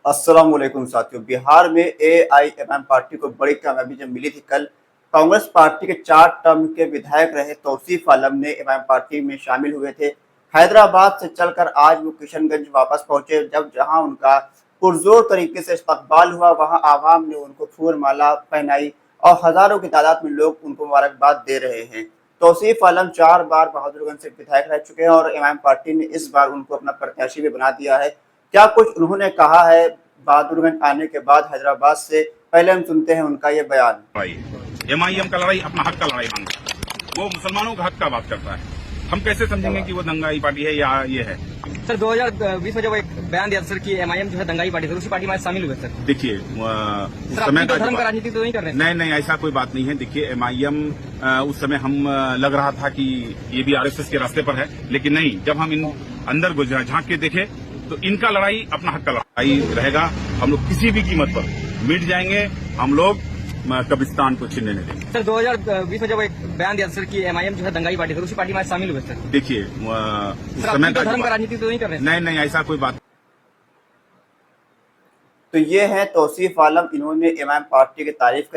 अस्सलाम वालेकुम साथियों। बिहार में एआईएमआईएम पार्टी को बड़ी कामयाबी जब मिली थी कल, कांग्रेस पार्टी के 4 टर्म के विधायक रहे तौसीफ आलम ने एमआईएम पार्टी में शामिल हुए थे। हैदराबाद से चलकर आज वो किशनगंज वापस पहुंचे, जब जहां उनका पुरजोर तरीके से इस्तकबाल हुआ, वहां आवाम ने उनको फूल माला पहनाई और हजारों की तादाद में लोग उनको मुबारकबाद दे रहे हैं। तौसीफ आलम 4 बार बहादुरगंज से विधायक रह चुके हैं और एमआईएम पार्टी ने इस बार उनको अपना प्रत्याशी भी बना दिया है। क्या कुछ उन्होंने कहा है बहादुरगंज आने के बाद हैदराबाद से, पहले हम सुनते हैं उनका ये बयान। एमआईएम का लड़ाई अपना हक का लड़ाई मानता है, वो मुसलमानों का हक का बात करता है। हम कैसे समझेंगे कि वो दंगाई पार्टी है या ये है? सर 2020 में जब एक बयान दिया सर कि एमआईएम जो है दंगाई पार्टी है, उसी पार्टी में शामिल हुए सर। देखिए उस समय धर्म का राजनीति तो नहीं कर रहे हैं। नहीं, ऐसा कोई बात नहीं है। देखिए एमआईएम उस समय हम लग रहा था कि ये भी आरएसएस के रास्ते पर है, लेकिन नहीं, जब हम इन अंदर झांक के देखे तो इनका लड़ाई अपना हक का लड़ाई रहेगा। हम लोग किसी भी कीमत पर मिट जाएंगे, हम लोग कब्रिस्तान को छीनने नहीं देंगे। सर 2020 में जब एक बयान दिया सर कि एमआईएम जो है दंगाई पार्टी है, उसी पार्टी में शामिल हुए सर। देखिए उस समय धर्म का राजनीति तो नहीं कर रहे हैं। नहीं, ऐसा कोई बात। तो ये है तौसीफ आलम, इन्होंने एमआईएम पार्टी की तारीफ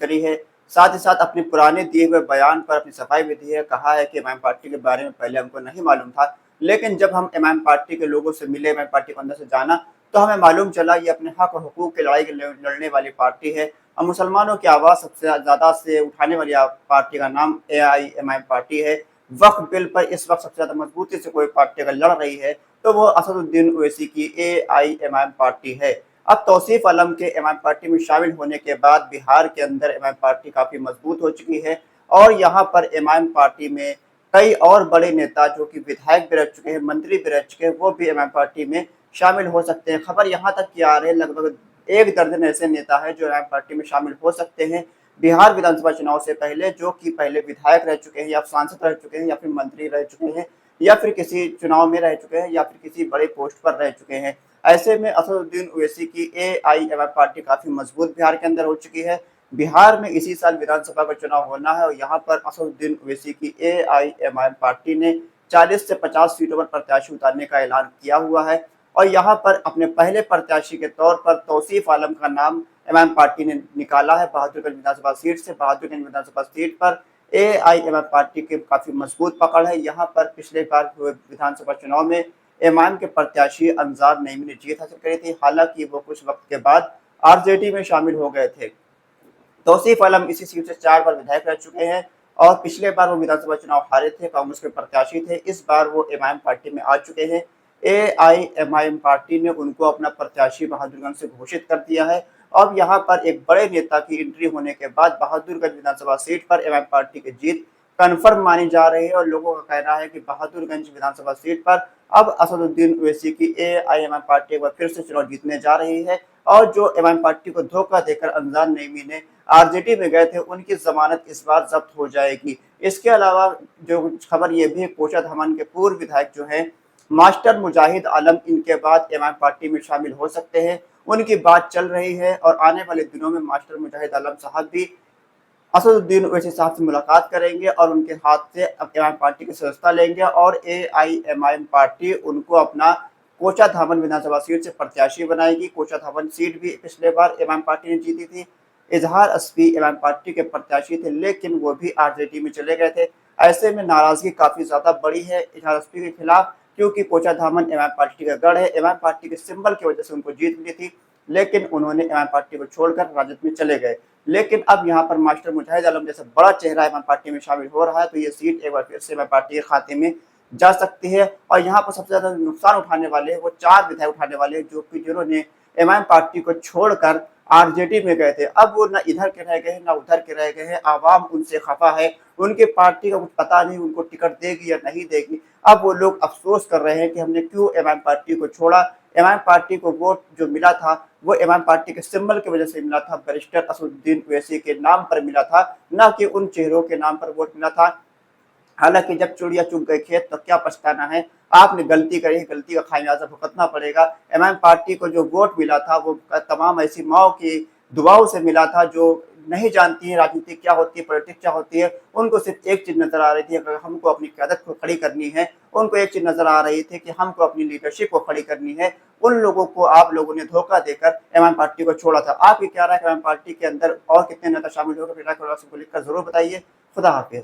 करी है, साथ ही साथ अपने पुराने दिए हुए बयान पर अपनी सफाई भी दी है। कहा है कि एमआईएम पार्टी के बारे में पहले हमको नहीं मालूम था, लेकिन जब हम एमआईएम पार्टी के लोगों से मिले, एमआईएम पार्टी को अंदर से जाना, तो हमें मालूम चला ये अपने हक और हुकूक की लड़ाई लड़ने वाली पार्टी है और मुसलमानों की आवाज़ सबसे ज़्यादा से उठाने वाली पार्टी का नाम एआईएमआईएम पार्टी है। वक्फ बिल पर इस वक्त सबसे ज़्यादा मजबूती से कोई पार्टी अगर लड़ रही है तो वो असदुद्दीन ओवैसी की एआईएमआईएम पार्टी है। अब तौसीफ आलम के एमआईएम पार्टी में शामिल होने के बाद बिहार के अंदर एमआईएम पार्टी काफ़ी मजबूत हो चुकी है और यहाँ पर एमआईएम पार्टी में कई और बड़े नेता जो कि विधायक भी रह चुके हैं, मंत्री भी रह चुके हैं, वो भी एमआईएम पार्टी में शामिल हो सकते हैं। खबर यहाँ तक की आ रही है लगभग 1 दर्जन ऐसे नेता हैं जो एमआईएम पार्टी में शामिल हो सकते हैं बिहार विधानसभा चुनाव से पहले, जो कि पहले विधायक रह चुके हैं या सांसद रह चुके हैं या फिर मंत्री रह चुके हैं या फिर किसी चुनाव में रह चुके हैं या फिर किसी बड़े पोस्ट पर रह चुके हैं। ऐसे में असदुद्दीन ओवैसी की एआईएमआईएम पार्टी काफी मजबूत बिहार के अंदर हो चुकी है। बिहार में इसी साल विधानसभा का चुनाव होना है और यहाँ पर असदुद्दीन ओवैसी की एआईएमआईएम पार्टी ने 40 से 50 सीटों पर प्रत्याशी उतारने का ऐलान किया हुआ है और यहाँ पर अपने पहले प्रत्याशी के तौर पर तौसीफ आलम का नाम एमआईएम पार्टी ने निकाला है। बहादुरगंज विधानसभा सीट से, बहादुरगंज विधानसभा सीट पर एआईएमआईएम पार्टी की काफी मजबूत पकड़ है। यहाँ पर पिछले बार हुए विधानसभा चुनाव में एमआईएम के प्रत्याशी अंजार नईमी ने जीत हासिल करी थी, हालांकि वो कुछ वक्त के बाद आरजेडी में शामिल हो गए थे। तौसीफ आलम इसी सीट से 4 बार विधायक रह चुके हैं और पिछले बार वो विधानसभा चुनाव हारे थे, कांग्रेस के प्रत्याशी थे। इस बार वो एमआईएम पार्टी में आ चुके हैं। एआईएमआईएम पार्टी ने उनको अपना प्रत्याशी बहादुरगंज से घोषित कर दिया है। अब यहाँ पर एक बड़े नेता की एंट्री होने के बाद बहादुरगंज विधानसभा सीट पर एमआईएम पार्टी की जीत कन्फर्म मानी जा रही है और लोगों का कहना है कि बहादुरगंज विधानसभा सीट पर अब असदुद्दीन ओवैसी की एआईएमआईएम पार्टी एक बार फिर से चुनाव जीतने जा रही है और जो एमआईएम पार्टी को धोखा देकर अंजार नईमी ने आरजेडी में गए थे, उनकी जमानत इस बार जब्त हो जाएगी। इसके अलावा जो खबर ये भी है, कोचा धमन के पूर्व विधायक जो हैं मास्टर मुजाहिद आलम इनके बाद एमआईएम पार्टी में शामिल हो सकते हैं, उनकी बात चल रही है और आने वाले दिनों में मास्टर मुजाहिद आलम साहब भी असदुद्दीन ओवैसी साहब से मुलाकात करेंगे और उनके हाथ से एमआईएम पार्टी की सदस्यता लेंगे और एआईएमआईएम पार्टी उनको अपना कोचा धामन विधानसभा सीट से प्रत्याशी बनाएगी। कोचा धामन सीट भी पिछले बार एमआईएम पार्टी ने जीती थी। इजहार अस्फी एमआईएम पार्टी के प्रत्याशी थे, लेकिन वो भी आरजेडी में चले गए थे। ऐसे में नाराजगी काफी ज्यादा बड़ी है इजहार अस्फी के खिलाफ, क्योंकि कोचा धामन एमआईएम पार्टी का गढ़ है। एमआईएम पार्टी के सिंबल की वजह से उनको जीत मिली थी, लेकिन उन्होंने एमआईएम पार्टी को छोड़कर राजद में चले गए। लेकिन अब यहाँ पर मास्टर मुजाहिद आलम जैसा बड़ा चेहरा एमआईएम पार्टी में शामिल हो रहा है, तो ये सीट एक बार फिर से एमआईएम पार्टी के खाते में जा सकती है। और यहाँ पर सबसे ज्यादा नुकसान उठाने वाले वो 4 विधायक उठाने वाले जो कि जिन्होंने एमआईएम पार्टी को छोड़कर आरजेडी में गए थे। अब वो न इधर के रह गए हैं न उधर के रह गए हैं। आवाम उनसे खफा है, उनकी पार्टी का कुछ पता नहीं उनको टिकट देगी या नहीं देगी। अब वो लोग अफसोस कर रहे हैं कि हमने क्यों एमआईएम पार्टी को छोड़ा। एमआईएम पार्टी को वोट जो मिला था वो एमआईएम पार्टी के सिंबल की वजह से मिला था, बैरिस्टर असदुद्दीन ओवैसी के नाम पर मिला था, न कि उन चेहरों के नाम पर वोट मिला था। हालांकि जब चिड़िया चुग गई खेत तो क्या पछताना है, आपने गलती करी, गलती का खामियाजा भुगतना पड़ेगा। एमआईएम पार्टी को जो वोट मिला था वो तमाम ऐसी माओ की दुआओं से मिला था जो नहीं जानती हैं राजनीति क्या होती है, पॉलिटिक्स क्या होती है। उनको सिर्फ एक चीज नजर आ रही थी, अगर हमको अपनी क़यादत को खड़ी करनी है, उनको एक चीज नजर आ रही थी कि हमको अपनी लीडरशिप को खड़ी करनी है। उन लोगों को आप लोगों ने धोखा देकर एमआईएम पार्टी को छोड़ा था। आपकी क्या राय है, एमआईएम पार्टी के अंदर और कितने नेता शामिल हो गए? को लिखकर जरूर बताइए। खुदा हाफिज।